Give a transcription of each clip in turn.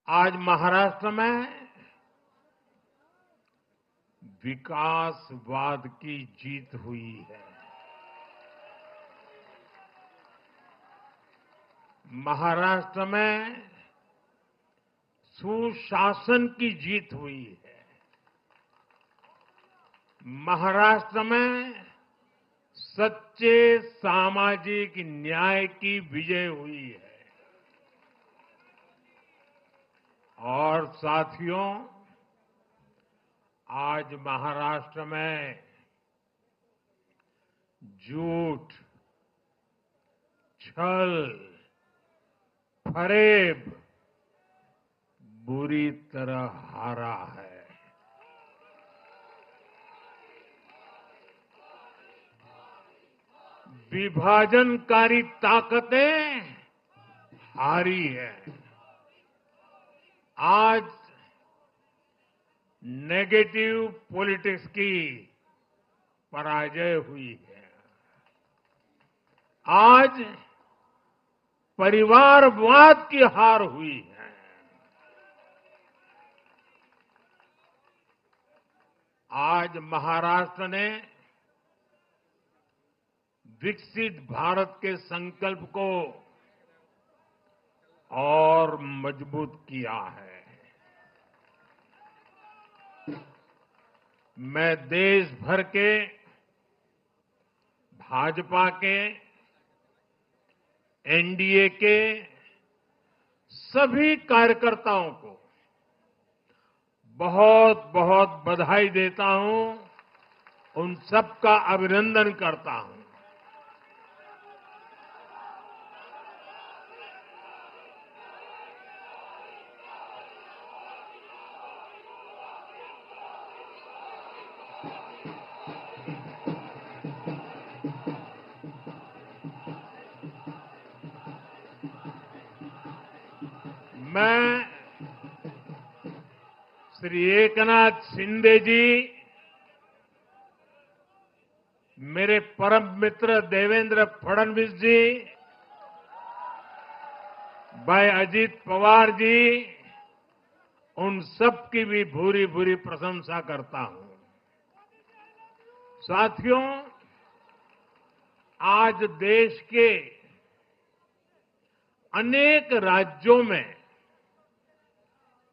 आज महाराष्ट्र में विकासवाद की जीत हुई है। महाराष्ट्र में सुशासन की जीत हुई है। महाराष्ट्र में सच्चे सामाजिक न्याय की विजय हुई है। और साथियों, आज महाराष्ट्र में झूठ, छल, फरेब बुरी तरह हारा है। विभाजनकारी ताकतें हारी है। आज नेगेटिव पॉलिटिक्स की पराजय हुई है। आज परिवारवाद की हार हुई है। आज महाराष्ट्र ने विकसित भारत के संकल्प को और मजबूत किया है। मैं देश भर के भाजपा के, एनडीए के सभी कार्यकर्ताओं को बहुत बहुत बधाई देता हूं, उन सबका अभिनंदन करता हूं। मैं श्री एकनाथ शिंदे जी, मेरे परम मित्र देवेंद्र फडणवीस जी, भाई अजीत पवार जी, उन सब की भी भूरी भूरी प्रशंसा करता हूं। साथियों, आज देश के अनेक राज्यों में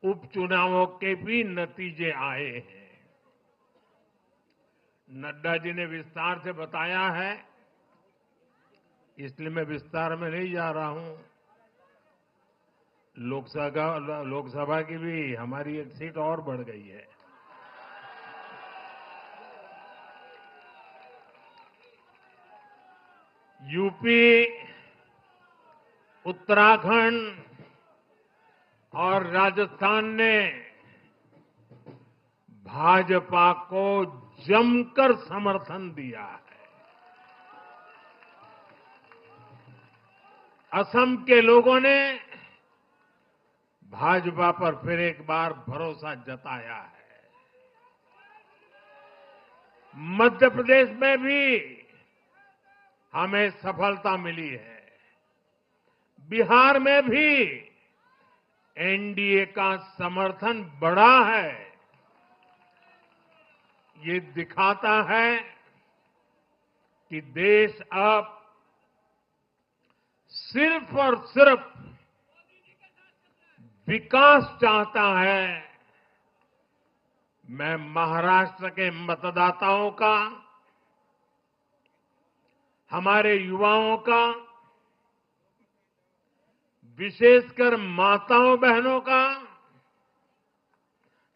उपचुनावों के भी नतीजे आए हैं। नड्डा जी ने विस्तार से बताया है, इसलिए मैं विस्तार में नहीं जा रहा हूं। लोकसभा की भी हमारी एक सीट और बढ़ गई है। यूपी, उत्तराखंड और राजस्थान ने भाजपा को जमकर समर्थन दिया है। असम के लोगों ने भाजपा पर फिर एक बार भरोसा जताया है। मध्य प्रदेश में भी हमें सफलता मिली है। बिहार में भी एनडीए का समर्थन बढ़ा है। ये दिखाता है कि देश अब सिर्फ और सिर्फ विकास चाहता है। मैं महाराष्ट्र के मतदाताओं का, हमारे युवाओं का, विशेषकर माताओं बहनों का,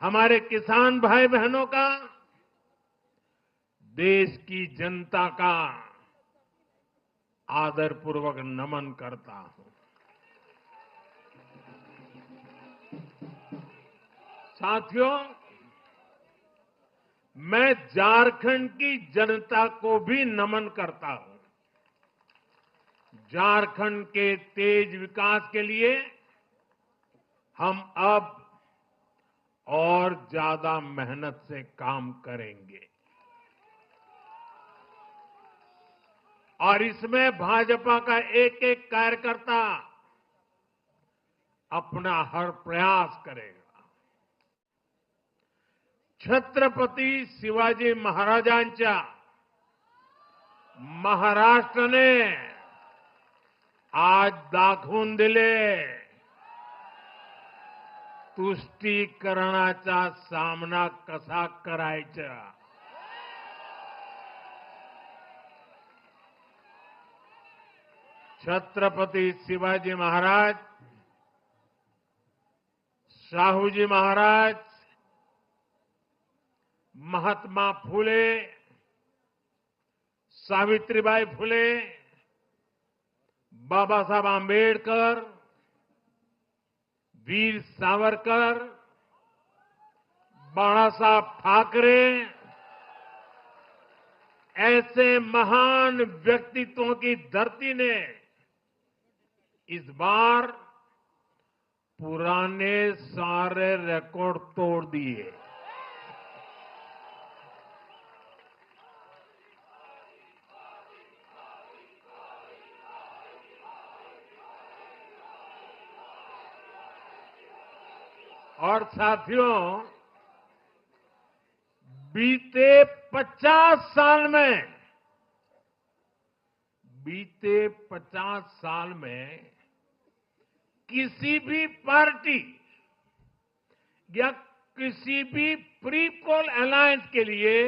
हमारे किसान भाई बहनों का, देश की जनता का आदरपूर्वक नमन करता हूं। साथियों, मैं झारखंड की जनता को भी नमन करता हूं। झारखंड के तेज विकास के लिए हम अब और ज्यादा मेहनत से काम करेंगे और इसमें भाजपा का एक एक कार्यकर्ता अपना हर प्रयास करेगा। छत्रपती शिवाजी महाराजांच्या महाराष्ट्राने आज दाखवून दिले तुष्टीकरणाचा सामना कसा करायचा। छत्रपती शिवाजी महाराज, शाहूजी महाराज, महात्मा फुले, सावित्रीबाई फुले, बाबासाहेब आंबेडकर, वीर सावरकर, बाला साहब ठाकरे, ऐसे महान व्यक्तित्वों की धरती ने इस बार पुराने सारे रिकॉर्ड तोड़ दिए। और साथियों, बीते 50 साल में किसी भी पार्टी या किसी भी प्री पोल अलायंस के लिए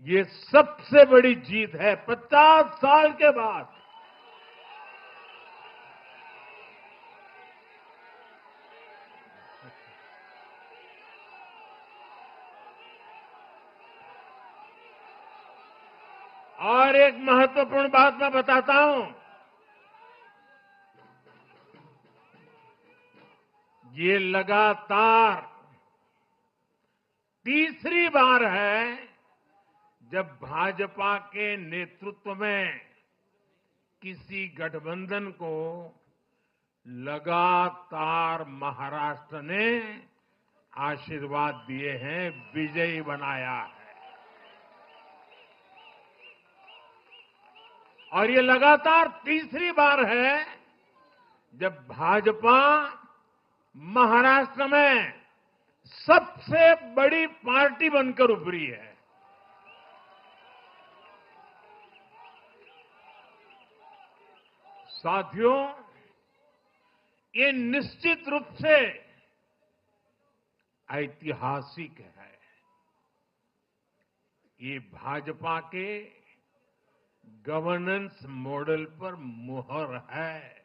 ये सबसे बड़ी जीत है। 50 साल के बाद और एक महत्वपूर्ण बात मैं बताता हूं, ये लगातार तीसरी बार है जब भाजपा के नेतृत्व में किसी गठबंधन को लगातार महाराष्ट्र ने आशीर्वाद दिए हैं, विजयी बनाया है। और ये लगातार तीसरी बार है जब भाजपा महाराष्ट्र में सबसे बड़ी पार्टी बनकर उभरी है। साथियों, ये निश्चित रूप से ऐतिहासिक है। ये भाजपा के गवर्नेंस मॉडल पर मुहर है।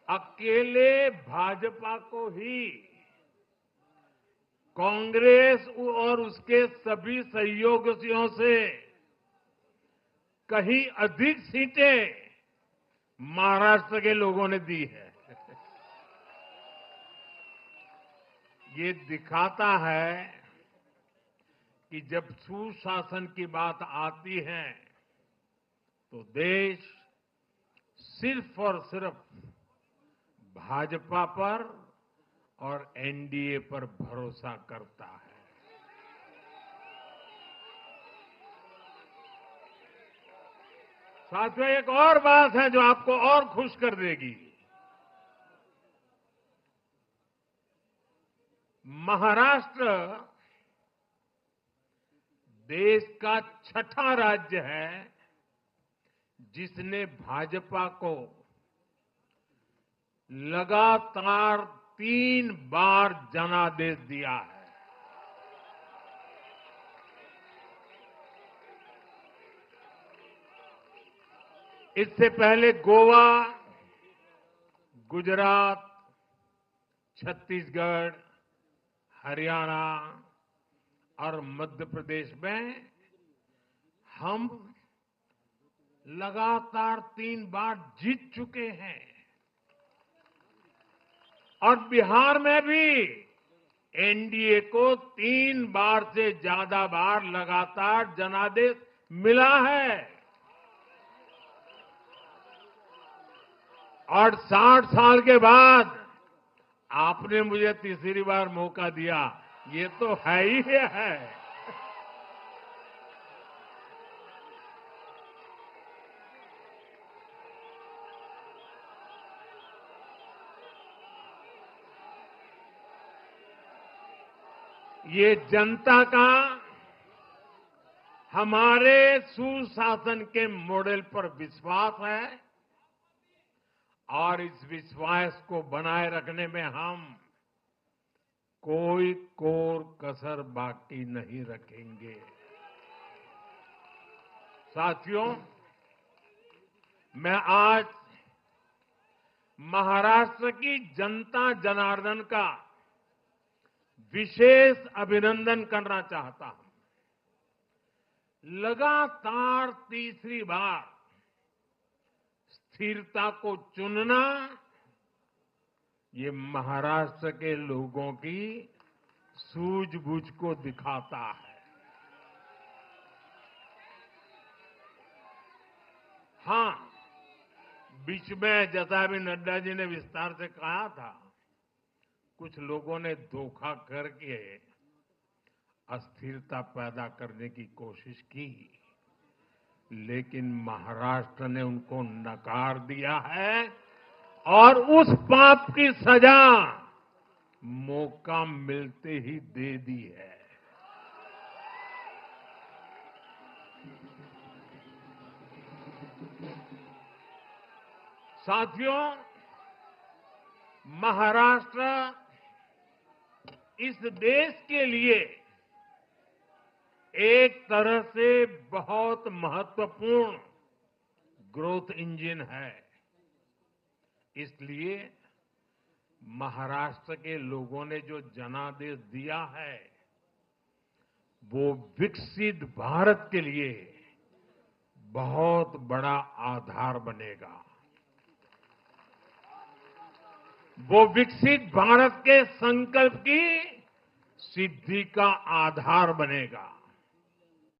अकेले भाजपा को ही कांग्रेस और उसके सभी सहयोगियों से कहीं अधिक सीटें महाराष्ट्र के लोगों ने दी है। ये दिखाता है कि जब सुशासन की बात आती है तो देश सिर्फ और सिर्फ भाजपा पर और एनडीए पर भरोसा करता है। साथियों, एक और बात है जो आपको और खुश कर देगी। महाराष्ट्र देश का छठा राज्य है जिसने भाजपा को लगातार 3 बार जनादेश दिया है। इससे पहले गोवा, गुजरात, छत्तीसगढ़, हरियाणा और मध्य प्रदेश में हम लगातार 3 बार जीत चुके हैं। और बिहार में भी एनडीए को 3 बार से ज्यादा बार लगातार जनादेश मिला है। और 60 साल के बाद आपने मुझे तीसरी बार मौका दिया, ये तो है ही है। ये जनता का हमारे सुशासन के मॉडल पर विश्वास है और इस विश्वास को बनाए रखने में हम कोई कोर कसर बाकी नहीं रखेंगे। साथियों, मैं आज महाराष्ट्र की जनता जनार्दन का विशेष अभिनंदन करना चाहता हूं। लगातार तीसरी बार स्थिरता को चुनना ये महाराष्ट्र के लोगों की सूझबूझ को दिखाता है। हां, बीच में जैसा भी नड्डा जी ने विस्तार से कहा था, कुछ लोगों ने धोखा करके अस्थिरता पैदा करने की कोशिश की, लेकिन महाराष्ट्र ने उनको नकार दिया है और उस पाप की सजा मौका मिलते ही दे दी है। साथियों, महाराष्ट्र इस देश के लिए एक तरह से बहुत महत्वपूर्ण ग्रोथ इंजन है। इसलिए महाराष्ट्र के लोगों ने जो जनादेश दिया है, वो विकसित भारत के लिए बहुत बड़ा आधार बनेगा। वो विकसित भारत के संकल्प की सिद्धि का आधार बनेगा।